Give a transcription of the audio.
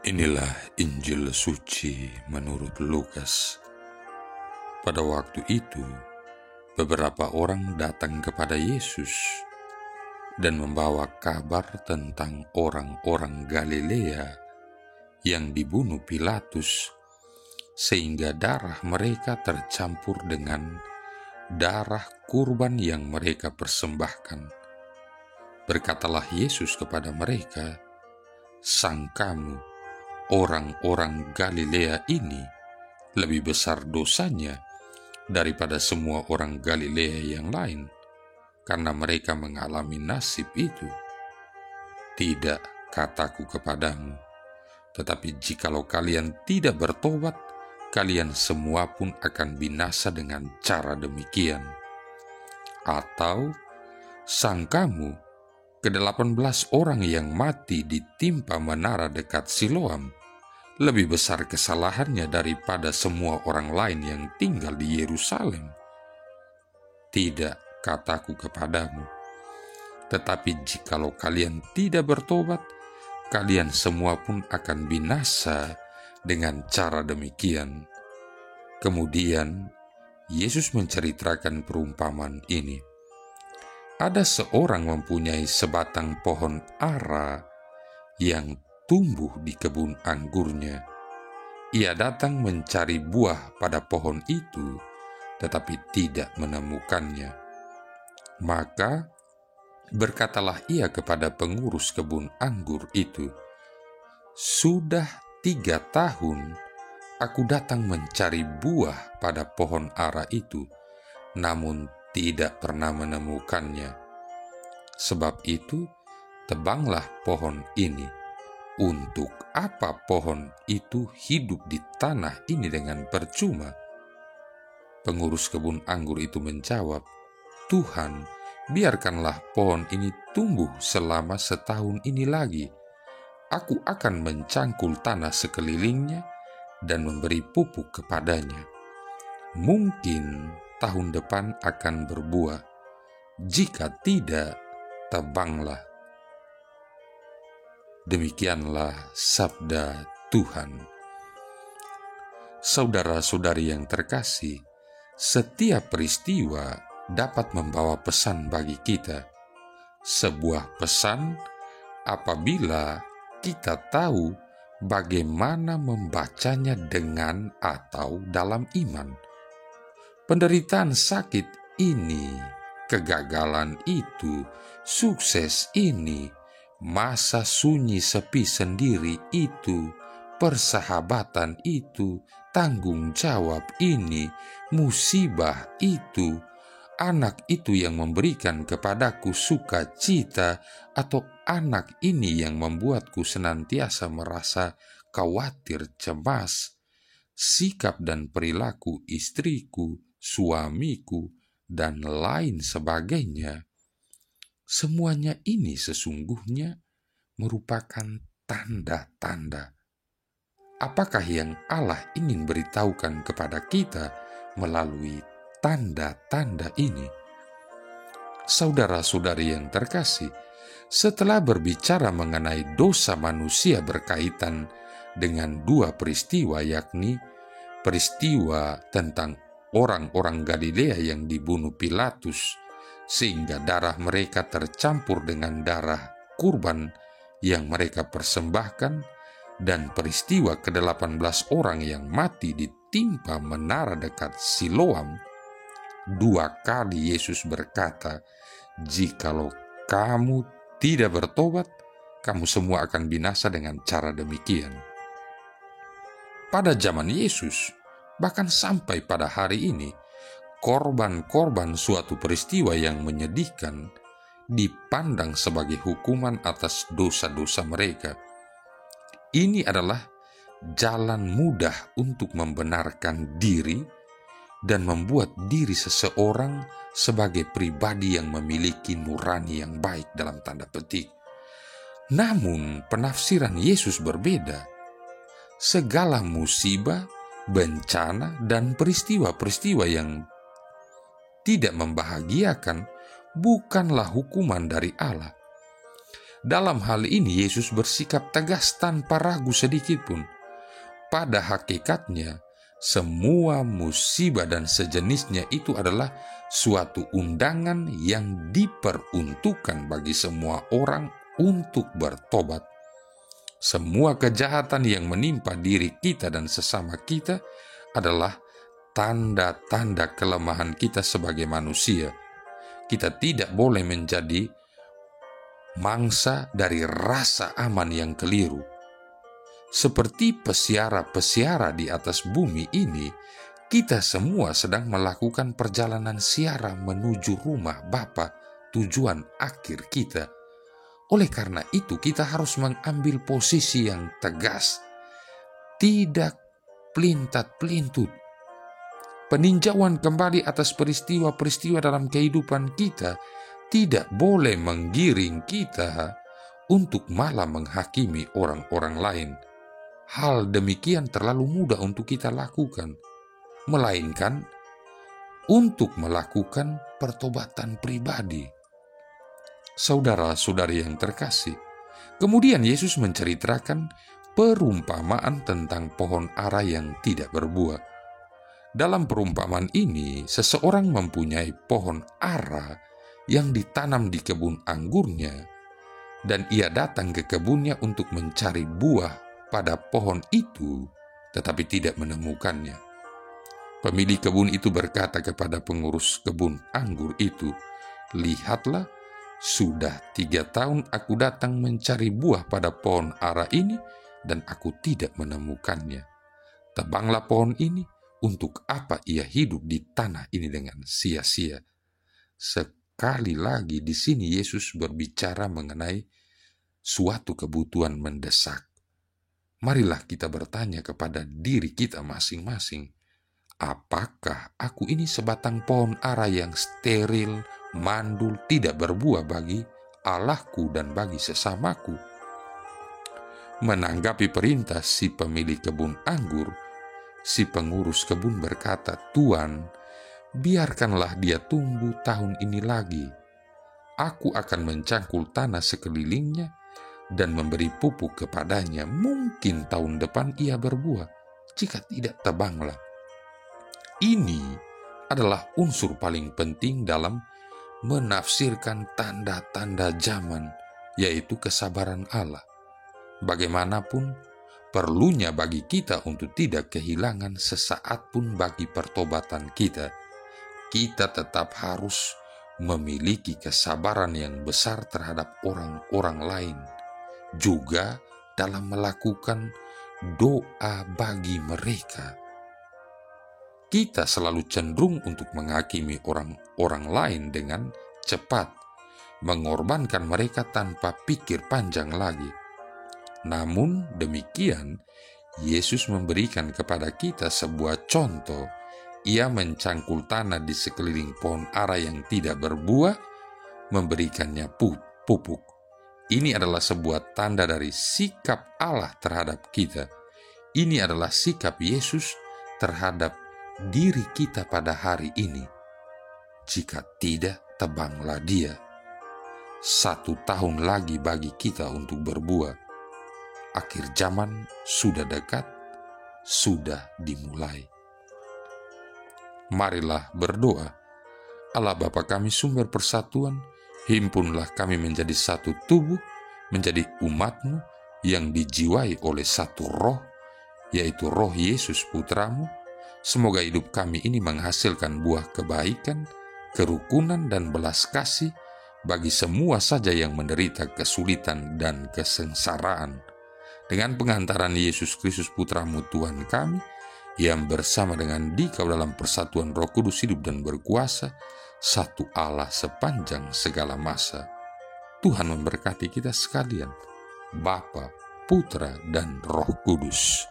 Inilah Injil suci menurut Lukas. Pada waktu itu, beberapa orang datang kepada Yesus dan membawa kabar tentang orang-orang Galilea yang dibunuh Pilatus, sehingga darah mereka tercampur dengan darah kurban yang mereka persembahkan. Berkatalah Yesus kepada mereka, "Sangkamu orang-orang Galilea ini lebih besar dosanya daripada semua orang Galilea yang lain, karena mereka mengalami nasib itu? Tidak, kataku kepadamu, tetapi jikalau kalian tidak bertobat, kalian semua pun akan binasa dengan cara demikian. Atau sangkamu ke-18 orang yang mati ditimpa menara dekat Siloam lebih besar kesalahannya daripada semua orang lain yang tinggal di Yerusalem? Tidak, kataku kepadamu, tetapi jikalau kalian tidak bertobat, kalian semua pun akan binasa dengan cara demikian." Kemudian Yesus menceritakan perumpamaan ini. Ada seorang mempunyai sebatang pohon ara yang tumbuh di kebun anggurnya. Ia datang mencari buah pada pohon itu, tetapi tidak menemukannya. Maka berkatalah ia kepada pengurus kebun anggur itu, "Sudah 3 tahun aku datang mencari buah pada pohon ara itu, namun tidak pernah menemukannya. Sebab itu, tebanglah pohon ini. Untuk apa pohon itu hidup di tanah ini dengan percuma?" Pengurus kebun anggur itu menjawab, "Tuhan, biarkanlah pohon ini tumbuh selama 1 tahun ini lagi. Aku akan mencangkul tanah sekelilingnya dan memberi pupuk kepadanya. Mungkin tahun depan akan berbuah. Jika tidak, tebanglah." Demikianlah sabda Tuhan. Saudara-saudari yang terkasih, setiap peristiwa dapat membawa pesan bagi kita. Sebuah pesan apabila kita tahu bagaimana membacanya dengan atau dalam iman. Penderitaan sakit ini, kegagalan itu, sukses ini, masa sunyi sepi sendiri itu, persahabatan itu, tanggung jawab ini, musibah itu, anak itu yang memberikan kepadaku sukacita, atau anak ini yang membuatku senantiasa merasa khawatir, cemas, sikap dan perilaku istriku, suamiku, dan lain sebagainya. Semuanya ini sesungguhnya merupakan tanda-tanda. Apakah yang Allah ingin beritahukan kepada kita melalui tanda-tanda ini? Saudara-saudari yang terkasih, setelah berbicara mengenai dosa manusia berkaitan dengan 2 peristiwa, yakni peristiwa tentang orang-orang Galilea yang dibunuh Pilatus sehingga darah mereka tercampur dengan darah kurban yang mereka persembahkan, dan peristiwa ke-18 orang yang mati ditimpa menara dekat Siloam, 2 kali Yesus berkata, "Jikalau kamu tidak bertobat, kamu semua akan binasa dengan cara demikian." Pada zaman Yesus, bahkan sampai pada hari ini, korban-korban suatu peristiwa yang menyedihkan dipandang sebagai hukuman atas dosa-dosa mereka. Ini adalah jalan mudah untuk membenarkan diri dan membuat diri seseorang sebagai pribadi yang memiliki nurani yang baik dalam tanda petik. Namun penafsiran Yesus berbeda. Segala musibah, bencana, dan peristiwa-peristiwa yang tidak membahagiakan bukanlah hukuman dari Allah. Dalam hal ini Yesus bersikap tegas tanpa ragu sedikit pun. Pada hakikatnya, semua musibah dan sejenisnya itu adalah suatu undangan yang diperuntukkan bagi semua orang untuk bertobat. Semua kejahatan yang menimpa diri kita dan sesama kita adalah tanda-tanda kelemahan kita sebagai manusia. Kita tidak boleh menjadi mangsa dari rasa aman yang keliru. Seperti pesiara-pesiara di atas bumi ini, kita semua sedang melakukan perjalanan siara menuju rumah Bapa, tujuan akhir kita. Oleh karena itu, kita harus mengambil posisi yang tegas, tidak pelintat-pelintut. Peninjauan kembali atas peristiwa-peristiwa dalam kehidupan kita tidak boleh menggiring kita untuk malah menghakimi orang-orang lain. Hal demikian terlalu mudah untuk kita lakukan, melainkan untuk melakukan pertobatan pribadi. Saudara-saudari yang terkasih, kemudian Yesus menceritakan perumpamaan tentang pohon ara yang tidak berbuah. Dalam perumpamaan ini, seseorang mempunyai pohon ara yang ditanam di kebun anggurnya, dan ia datang ke kebunnya untuk mencari buah pada pohon itu, tetapi tidak menemukannya. Pemilik kebun itu berkata kepada pengurus kebun anggur itu, "Lihatlah, sudah 3 tahun aku datang mencari buah pada pohon ara ini, dan aku tidak menemukannya. Tebanglah pohon ini, untuk apa ia hidup di tanah ini dengan sia-sia?" Sekali lagi di sini Yesus berbicara mengenai suatu kebutuhan mendesak. Marilah kita bertanya kepada diri kita masing-masing, apakah aku ini sebatang pohon ara yang steril, mandul, tidak berbuah bagi Allahku dan bagi sesamaku? Menanggapi perintah si pemilik kebun anggur, si pengurus kebun berkata, "Tuan, biarkanlah dia tumbuh tahun ini lagi. Aku akan mencangkul tanah sekelilingnya dan memberi pupuk kepadanya. Mungkin tahun depan ia berbuah, jika tidak tebanglah." Ini adalah unsur paling penting dalam menafsirkan tanda-tanda zaman, yaitu kesabaran Allah. Bagaimanapun, perlunya bagi kita untuk tidak kehilangan sesaat pun bagi pertobatan kita. Kita tetap harus memiliki kesabaran yang besar terhadap orang-orang lain, juga dalam melakukan doa bagi mereka. Kita selalu cenderung untuk menghakimi orang-orang lain dengan cepat, mengorbankan mereka tanpa pikir panjang lagi. Namun demikian, Yesus memberikan kepada kita sebuah contoh. Ia mencangkul tanah di sekeliling pohon ara yang tidak berbuah, memberikannya pupuk. Ini adalah sebuah tanda dari sikap Allah terhadap kita. Ini adalah sikap Yesus terhadap diri kita pada hari ini. Jika tidak, tebanglah dia. 1 tahun lagi bagi kita untuk berbuah. Akhir zaman sudah dekat, sudah dimulai. Marilah berdoa. Allah Bapa kami sumber persatuan, himpunlah kami menjadi satu tubuh, menjadi umat-Mu yang dijiwai oleh satu roh, yaitu roh Yesus Putra-Mu. Semoga hidup kami ini menghasilkan buah kebaikan, kerukunan, dan belas kasih bagi semua saja yang menderita kesulitan dan kesengsaraan. Dengan pengantaran Yesus Kristus Putra-Mu Tuhan kami, yang bersama dengan Dikau dalam persatuan Roh Kudus hidup dan berkuasa, satu Allah sepanjang segala masa. Tuhan memberkati kita sekalian, Bapa, Putra, dan Roh Kudus.